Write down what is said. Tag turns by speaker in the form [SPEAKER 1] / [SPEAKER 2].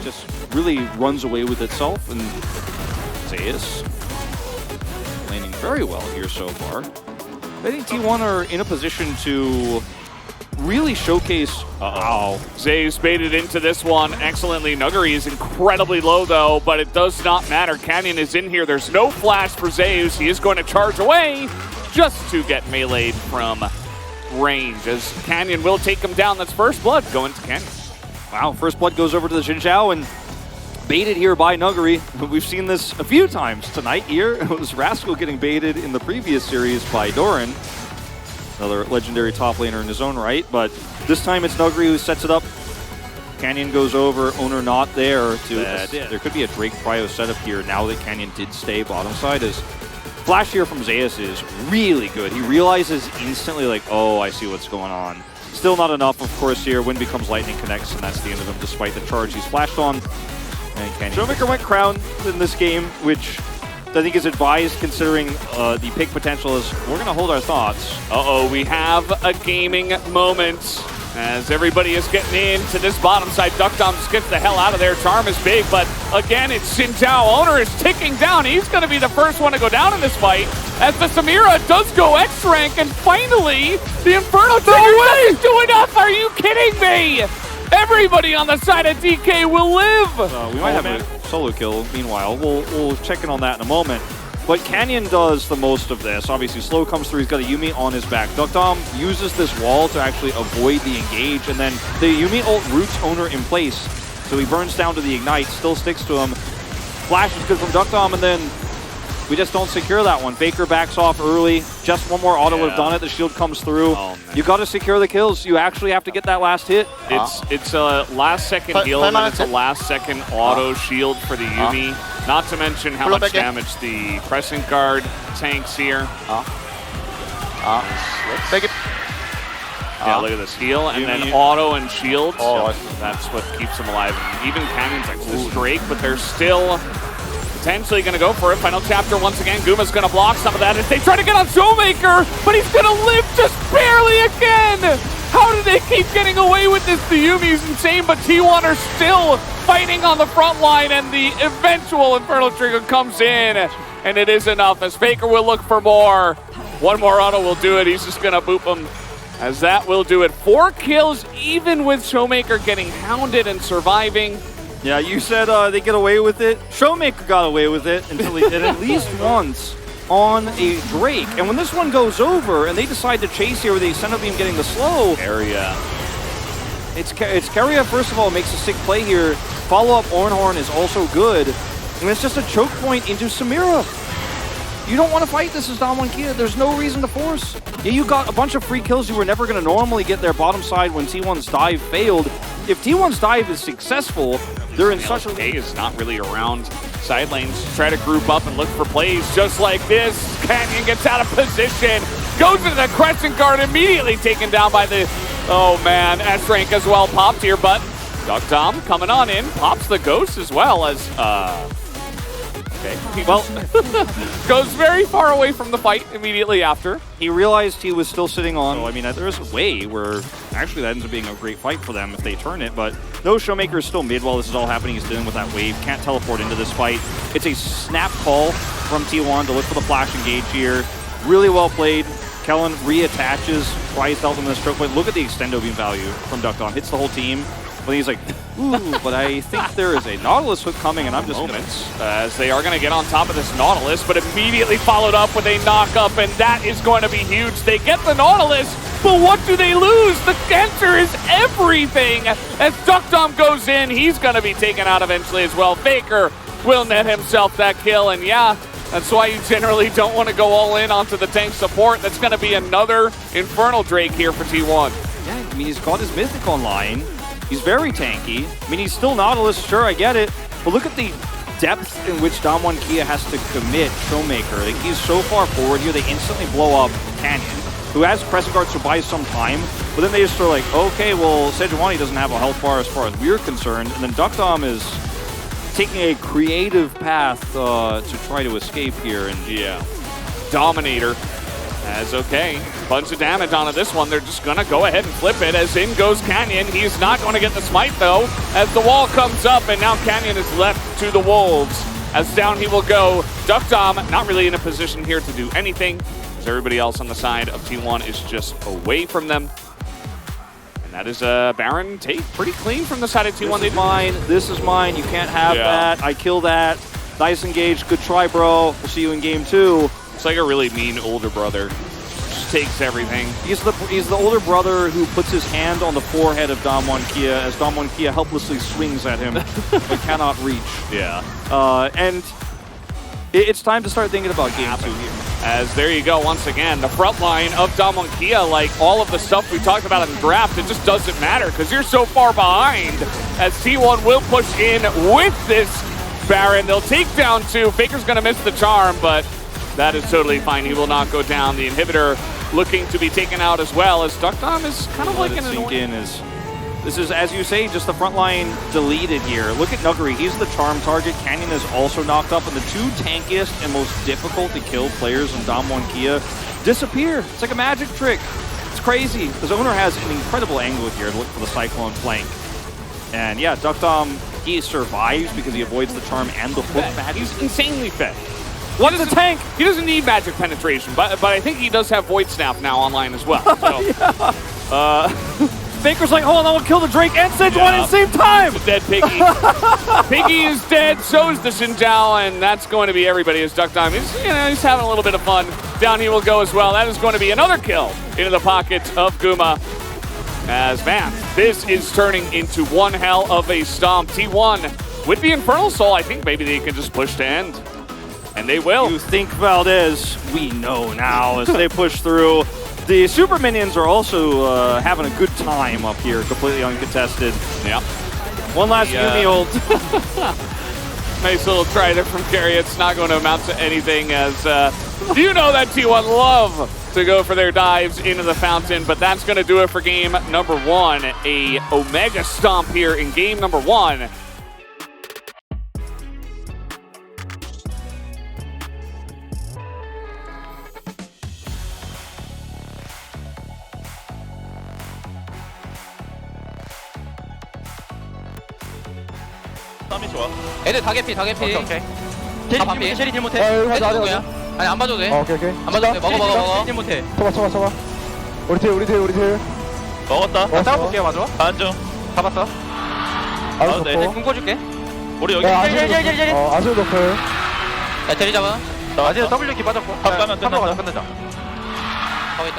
[SPEAKER 1] just really runs away with itself, and Zeus landing very well here so far. I think T1 are in a position to really showcase.
[SPEAKER 2] Zeus baited into this one excellently. Nuguri is incredibly low though, but it does not matter. Canyon is in here. There's no flash for Zeus. He is going to charge away just to get meleeed from range, as Canyon will take him down. That's first blood going to Canyon.
[SPEAKER 1] Wow, first blood goes over to the Xin Zhao and baited here by Nuguri. We've seen this a few times tonight here. It was Rascal getting baited in the previous series by Doran, another legendary top laner in his own right, but this time it's Nuguri who sets it up. Canyon goes over, owner not there. There could be a Drake Cryo setup here now that Canyon did stay bottom side. As flash here from Zeus is really good. He realizes instantly, like, oh, I see what's going on. Still not enough, of course, here. Wind becomes lightning, connects, and that's the end of him, despite the charge he's flashed on. And Canyon. Showmaker went crown in this game, which I think is advised considering the pick potential is we're going to hold our thoughts.
[SPEAKER 2] We have a gaming moment as everybody is getting into this bottom side. Deokdam gets the hell out of there. Charm is big, but again, it's Xin Zhao. Owner is ticking down. He's going to be the first one to go down in this fight as the Samira does go X rank, and finally, the Inferno Trigger doesn't do enough. Are you kidding me? Everybody on the side of DK will live.
[SPEAKER 1] We might have a solo kill. Meanwhile, we'll check in on that in a moment. But Canyon does the most of this. Obviously, slow comes through. He's got a Yuumi on his back. Deokdam uses this wall to actually avoid the engage, and then the Yuumi ult roots owner in place. So he burns down to the ignite, still sticks to him. Flash is good from Deokdam, and then we just don't secure that one. Faker backs off early. Just one more auto would have done it. The shield comes through. You got to secure the kills. You actually have to get that last hit.
[SPEAKER 2] It's a last second heal, and then it's a last second auto shield for the Yuumi. Not to mention how much damage the pressing guard tanks here.
[SPEAKER 3] Take it.
[SPEAKER 2] Yeah, look at this heal, and then auto and shield. That's what keeps him alive. And even Canyon's like this Drake, but they're still potentially going to go for it. Final chapter once again. Guma's going to block some of that as they try to get on Showmaker, but he's going to live just barely again. How do they keep getting away with this? The Yuumi's insane, but T1 are still fighting on the front line, and the eventual Inferno Trigger comes in, and it is enough as Faker will look for more. One more auto will do it. He's just going to boop him, as that will do it. 4 kills, even with Showmaker getting hounded and surviving.
[SPEAKER 1] Yeah, you said they get away with it. Showmaker got away with it until he did at least once on a Drake. And when this one goes over and they decide to chase here with the Ascendo Beam getting the slow.
[SPEAKER 2] Area.
[SPEAKER 1] It's Keria, first of all, makes a sick play here. Follow-up Ornhorn is also good. And it's just a choke point into Samira. You don't want to fight this as Damwon. There's no reason to force. Yeah, you got a bunch of free kills you were never going to normally get their bottom side when T1's dive failed. If T1's dive is successful, they're in such a...
[SPEAKER 2] LCK is not really around side lanes to try to group up and look for plays just like this. Canyon gets out of position, goes into the crescent guard, immediately taken down by the... Oh man, S-Rank as well popped here, but Deokdam coming on in, pops the ghost as well as... Okay, well, goes very far away from the fight immediately after.
[SPEAKER 1] He realized he was still sitting on, so, I mean, there is a way where actually that ends up being a great fight for them if they turn it, but no, Showmaker is still mid while this is all happening. He's dealing with that wave, can't teleport into this fight. It's a snap call from T1 to look for the flash engage here. Really well played. Kellen reattaches, tries to help him in this choke point. Look at the extendo beam value from Deokdam. Hits the whole team. But he's like, ooh, but I think there is a Nautilus hook coming, and I'm just going to...
[SPEAKER 2] As they are going to get on top of this Nautilus, but immediately followed up with a knock-up, and that is going to be huge. They get the Nautilus, but what do they lose? The answer is everything. As Deokdam goes in, he's going to be taken out eventually as well. Faker will net himself that kill, and yeah, that's why you generally don't want to go all in onto the tank support. That's going to be another Infernal Drake here for T1.
[SPEAKER 1] Yeah, I mean, he's got his Mythic online. He's very tanky. I mean, he's still Nautilus, sure, I get it. But look at the depth in which Damwon has to commit Showmaker. Like, he's so far forward here, they instantly blow up Canyon, who has Crescent Guard, so buys some time. But then they just are like, okay, well, Sejuani doesn't have a health bar as far as we're concerned. And then Deokdam is taking a creative path to try to escape here. And
[SPEAKER 2] yeah, Dominator As okay, bunch of damage onto this one. They're just gonna go ahead and flip it as in goes Canyon. He's not going to get the smite though, as the wall comes up and now Canyon is left to the wolves. As down he will go. Deokdam not really in a position here to do anything, as everybody else on the side of T1 is just away from them. And that is a Baron take pretty clean from the side of T1.
[SPEAKER 1] This is mine. This is mine. You can't have that. I kill that. Nice engage. Good try, bro. We'll see you in game 2.
[SPEAKER 2] It's like a really mean older brother. Just takes everything.
[SPEAKER 1] He's the older brother who puts his hand on the forehead of Kia as Kia helplessly swings at him but cannot reach.
[SPEAKER 2] Yeah.
[SPEAKER 1] And it's time to start thinking about game 2 here.
[SPEAKER 2] As there you go, once again, the front line of Kia, like all of the stuff we talked about in the draft, it just doesn't matter because you're so far behind. As T1 will push in with this Baron. They'll take down 2. Faker's going to miss the charm, but that is totally fine. He will not go down. The inhibitor looking to be taken out as well, as Deokdam is kind of like an annoying...
[SPEAKER 1] This is, as you say, just the front line deleted here. Look at Nuguri. He's the charm target. Canyon is also knocked up, and the 2 tankiest and most difficult to kill players in Kia disappear. It's like a magic trick. It's crazy. His owner has an incredible angle here to look for the Cyclone flank. And yeah, Deokdam, he survives because he avoids the charm and the hook magic.
[SPEAKER 2] He's insanely fed.
[SPEAKER 1] What's the tank?
[SPEAKER 2] He doesn't need magic penetration, but I think he does have Void Snap now online as well. So,
[SPEAKER 1] Faker's like, hold on, I'll kill the Drake and Sejuani at the same time!
[SPEAKER 2] Dead Piggy. Piggy is dead, so is the Xin Zhao, and that's going to be everybody as Deokdam. He's having a little bit of fun. Down he will go as well. That is going to be another kill into the pocket of Guma. As, man, this is turning into one hell of a stomp. T1 with the Infernal Soul, I think maybe they can just push to end. And they will.
[SPEAKER 1] You think Valdez, we know now as they push through. The super minions are also having a good time up here, completely uncontested.
[SPEAKER 2] Yep.
[SPEAKER 1] One last Yumi ult.
[SPEAKER 2] Nice little try there from Carry. It's not going to amount to anything as you know that T1 love to go for their dives into the fountain, but that's going to do it for game number 1. A Omega Stomp here in game number 1.
[SPEAKER 3] 땀이 좋아.
[SPEAKER 4] 애들 다 개피.
[SPEAKER 3] 오케이.
[SPEAKER 4] 다 반피.
[SPEAKER 3] 쉐리 딜 못해.
[SPEAKER 4] 해도 누구야? 아니 안 봐도 돼.
[SPEAKER 3] 오케이.
[SPEAKER 4] 안 봐도 돼. 먹어. 딜 못해.
[SPEAKER 3] 쳐봐. 우리 딜. 먹었다. 나 싸워볼게요, 맞아? 안 줘. 잡았어.
[SPEAKER 4] 아주 네. 묶어줄게.
[SPEAKER 3] 우리 여기.
[SPEAKER 4] 아주
[SPEAKER 3] 높을.
[SPEAKER 4] 야, 대리 잡아.
[SPEAKER 3] 아직 W 기 맞았고. 밥 가면 끝난다.